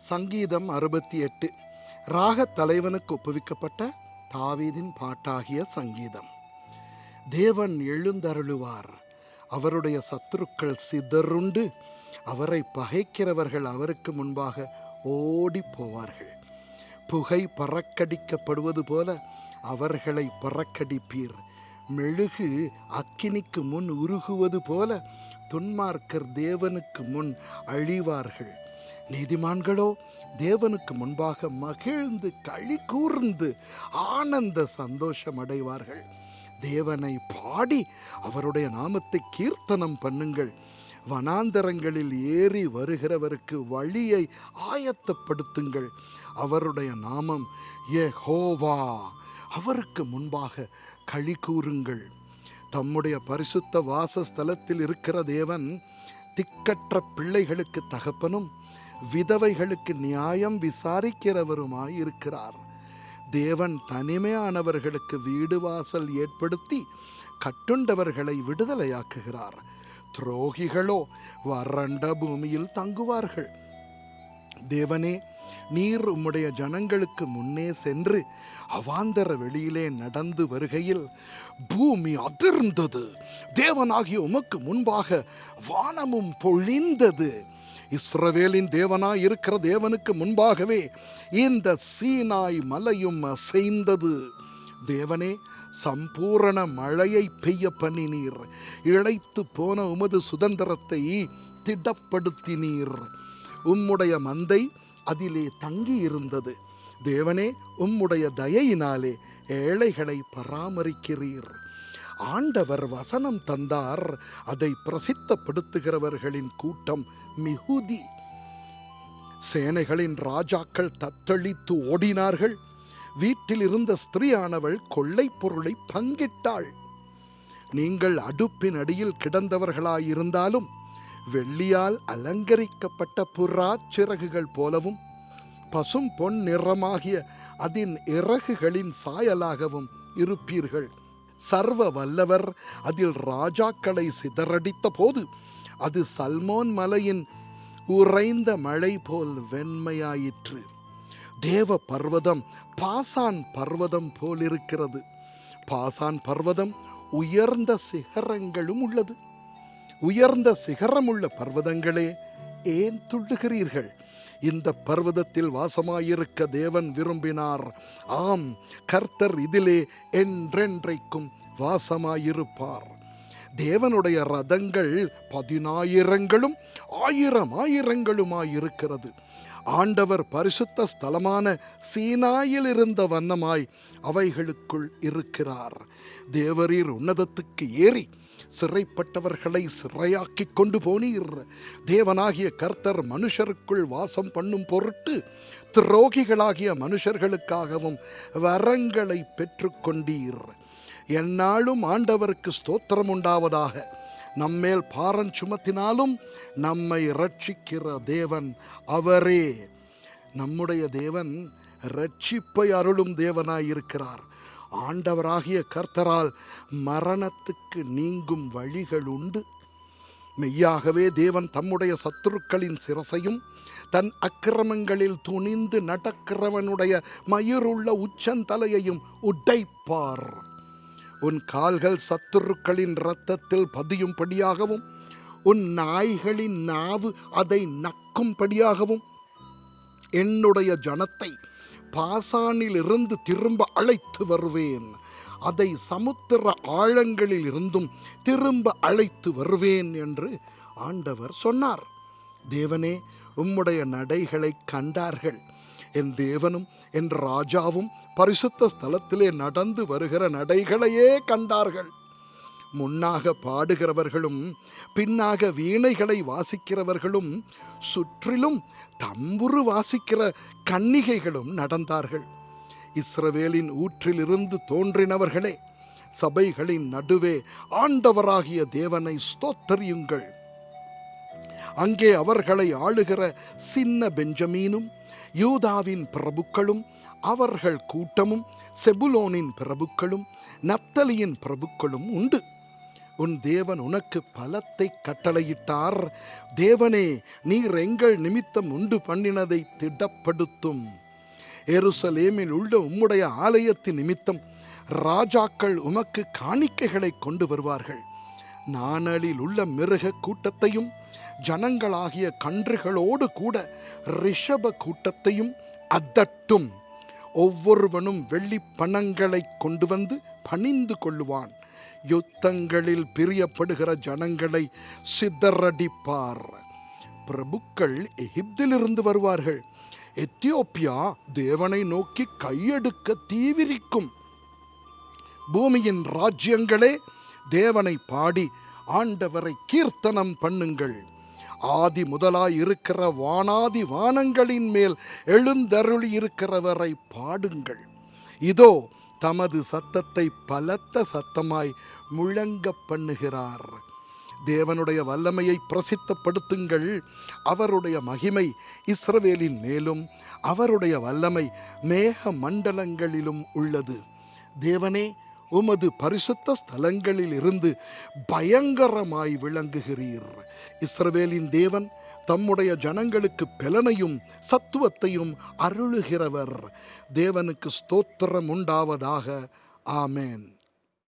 சங்கீதம் 68 ராகத் தலைவனுக்கு ஒப்புவிக்கப்பட்ட தாவீதின் பாட்டாகிய சங்கீதம். தேவன் எழுந்தருளுவார், அவருடைய சத்துருக்கள் சிதறுண்டு, அவரை பகைக்கிறவர்கள் அவருக்கு முன்பாக ஓடி போவார்கள். புகை பறக்கடிக்கப்படுவது போல அவர்களை பறக்கடிப்பீர். மெழுகு அக்கினிக்கு முன் உருகுவது போல துன்மார்க்கர் தேவனுக்கு முன் அழிவார்கள். நீதிமான்களோ தேவனுக்கு முன்பாக மகிழ்ந்து களி கூர்ந்து ஆனந்த சந்தோஷம் அடைவார்கள். தேவனை பாடி அவருடைய நாமத்தை கீர்த்தனம் பண்ணுங்கள். வனாந்தரங்களில் ஏறி வருகிறவருக்கு வழியை ஆயத்தப்படுத்துங்கள். அவருடைய நாமம் யெகோவா, அவருக்கு முன்பாக களி கூறுங்கள். தம்முடைய பரிசுத்த வாசஸ்தலத்தில் இருக்கிற தேவன் திக்கற்ற பிள்ளைகளுக்கு தகப்பனும் விதவைகளுக்கு நியாயம் விசாரிக்கிறவருமாய் இருக்கிறார். தேவன் தனிமையானவர்களுக்கு வீடு வாசல் ஏற்படுத்தி கட்டுண்டவர்களை விடுதலையாக்குகிறார். துரோகிகளோ வறண்ட பூமியில் தங்குவார்கள். தேவனே, நீர் உம்முடைய ஜனங்களுக்கு முன்னே சென்று அவாந்தர வெளியிலே நடந்து வருகையில் பூமி அதிர்ந்தது. தேவனாகிய உமக்கு முன்பாக வானமும் பொழிந்தது. இஸ்ரவேலின் தேவனாய் இருக்கிற தேவனுக்கு முன்பாகவே இந்த சீனாய் மலையும் அசைந்தது. தேவனே, சம்பூரண மழையை பெய்ய பண்ணினீர். இளைத்து போன உமது சுதந்திரத்தை திடப்படுத்தினீர். உம்முடைய மந்தை அதிலே தங்கி இருந்தது. தேவனே, உம்முடைய தயையினாலே ஏழைகளை பராமரிக்கிறீர். ஆண்டவர் வசனம் தந்தார், அதை பிரசித்தப்படுத்துகிறவர்களின் கூட்டம் மிகுதி. சேனைகளின் ராஜாக்கள் தத்தளித்து ஓடினார்கள். வீட்டில் இருந்த ஸ்திரீயானவள் கொள்ளை பொருளை பங்கிட்டாள். நீங்கள் அடுப்பின் அடியில் கிடந்தவர்களாயிருந்தாலும் வெள்ளியால் அலங்கரிக்கப்பட்ட புறாச்சிறகுகள் போலவும் பசும் பொன் நிறமாகிய அதன் இறகுகளின் சாயலாகவும் இருப்பீர்கள். சர்வ வல்லவர் அதில் ராஜாக்களை சிதறடித்த போது அது சல்மோன் மலையின் உறைந்த மழை போல் வெண்மையாயிற்று. தேவ பர்வதம் பாசான் பர்வதம் போல் இருக்கிறது. பாசான் பர்வதம் உயர்ந்த சிகரங்களும் உள்ளது. உயர்ந்த சிகரமுள்ள பர்வதங்களே, ஏன் துள்ளுகிறீர்கள்? இந்த பர்வதத்தில் வாசமாயிருக்க தேவன் விரும்பினார். ஆம், கர்த்தர் இதிலே என்றென்றைக்கும் வாசமாயிருப்பார். தேவனுடைய ரதங்கள் 10,000ங்களும் 1000,000ங்களுமாயிருக்கிறது. ஆண்டவர் பரிசுத்த ஸ்தலமான சீனாயில் இருந்த வண்ணமாய் அவைகளுக்குள் இருக்கிறார். தேவரீர் உன்னதத்துக்கு ஏறி சிறைப்பட்டவர்களை சிறையாக்கி கொண்டு போனீர். தேவனாகிய கர்த்தர் மனுஷருக்குள் வாசம் பண்ணும் பொருட்டு துரோகிகளாகிய மனுஷர்களுக்காகவும் வரங்களை பெற்றுக்கொண்டீர். எந்நாளும் ஆண்டவருக்கு ஸ்தோத்திரம் உண்டாவதாக. நம்மேல் பாரம் சுமத்தினாலும் நம்மை இரட்சிக்கிற தேவன் அவரே. நம்முடைய தேவன் இரட்சிப்பை அருளும் தேவனாயிருக்கிறார். ஆண்டவராகிய கர்த்தரால் மரணத்துக்கு நீங்கும் வழிகள் உண்டு. மெய்யாகவே தேவன் தம்முடைய சத்துருக்களின் சிரசையும் தன் அக்கிரமங்களில் துணிந்து நடக்கிறவனுடைய மயிருள்ள உச்சந்தலையையும் உடைப்பார். உன் கால்கள் சத்துருக்களின் இரத்தத்தில் பதியும்படியாகவும் உன் நாய்களின் நாவு அதை நக்கும்படியாகவும் என்னுடைய ஜனத்தை பாசானில் இருந்து திரும்ப அழைத்து வருவேன். அதை சமுத்திர ஆழங்களில் இருந்தும் திரும்ப அழைத்து வருவேன் என்று ஆண்டவர் சொன்னார். தேவனே, உம்முடைய நடைகளை கண்டார்கள். என் தேவனும் என் ராஜாவும் பரிசுத்த ஸ்தலத்திலே நடந்து வருகிற நடைகளையே கண்டார்கள். முன்னாக பாடுகிறவர்களும் பின்னாக வீணைகளை வாசிக்கிறவர்களும் சுற்றிலும் தம்புரு வாசிக்கிற கன்னிகைகளும் நடந்தார்கள். இஸ்ரவேலின் ஊற்றிலிருந்து தோன்றினவர்களே, சபைகளின் நடுவே ஆண்டவராகிய தேவனை ஸ்தோத்தரியுங்கள். அங்கே அவர்களை ஆளுகிற சின்ன பெஞ்சமீனும் யூதாவின் பிரபுக்களும் அவர்கள் கூட்டமும் செபுலோனின் பிரபுக்களும் நப்தலியின் பிரபுக்களும் உண்டு. உன் தேவன் உனக்கு பலத்தை கட்டளையிட்டார். தேவனே, நீர் எங்கள் நிமித்தம் உண்டு பண்ணினதை திடப்படுத்தும். எருசலேமில் உள்ள உம்முடைய ஆலயத்தின் நிமித்தம் ராஜாக்கள் உமக்கு காணிக்கைகளை கொண்டு வருவார்கள். நாணலில் உள்ள மிருக கூட்டத்தையும் ஜனங்களாகிய கன்றுகளோடு கூட ரிஷப கூட்டத்தையும் அதட்டும். ஒவ்வொருவனும் வெள்ளி பணங்களை கொண்டு வந்து பணிந்து கொள்ளுவான். யுத்தங்களில் பிரியப்படுகிற ஜனங்களை சிதறடிப்பார். பிரபுக்கள் எகிப்திலிருந்து வருவார்கள். எத்தியோப்பியா தேவனை நோக்கி கையெடுக்க தீவிரிக்கும். பூமியின் ராஜ்யங்களே, தேவனை பாடி ஆண்டவரை கீர்த்தனம் பண்ணுங்கள். ஆதி முதலாய் இருக்கிற வானாதி வானங்களின் மேல் எழுந்தருளி இருக்கிறவரை பாடுங்கள். இதோ தமது சத்தத்தை பலத்த சத்தமாய் முழங்க பண்ணுகிறார். தேவனுடைய வல்லமையை பிரசித்தப்படுத்துங்கள். அவருடைய மகிமை இஸ்ரவேலின் மேலும் அவருடைய வல்லமை மேக மண்டலங்களிலும் உள்ளது. தேவனே, உமது பரிசுத்த ஸ்தலங்களில் இருந்து பயங்கரமாய் விளங்குகிறீர். இஸ்ரவேலின் தேவன் தம்முடைய ஜனங்களுக்கு பெலனையும் சத்துவத்தையும் அருளுகிறவர். தேவனுக்கு ஸ்தோத்திரம் உண்டாவதாக. ஆமேன்.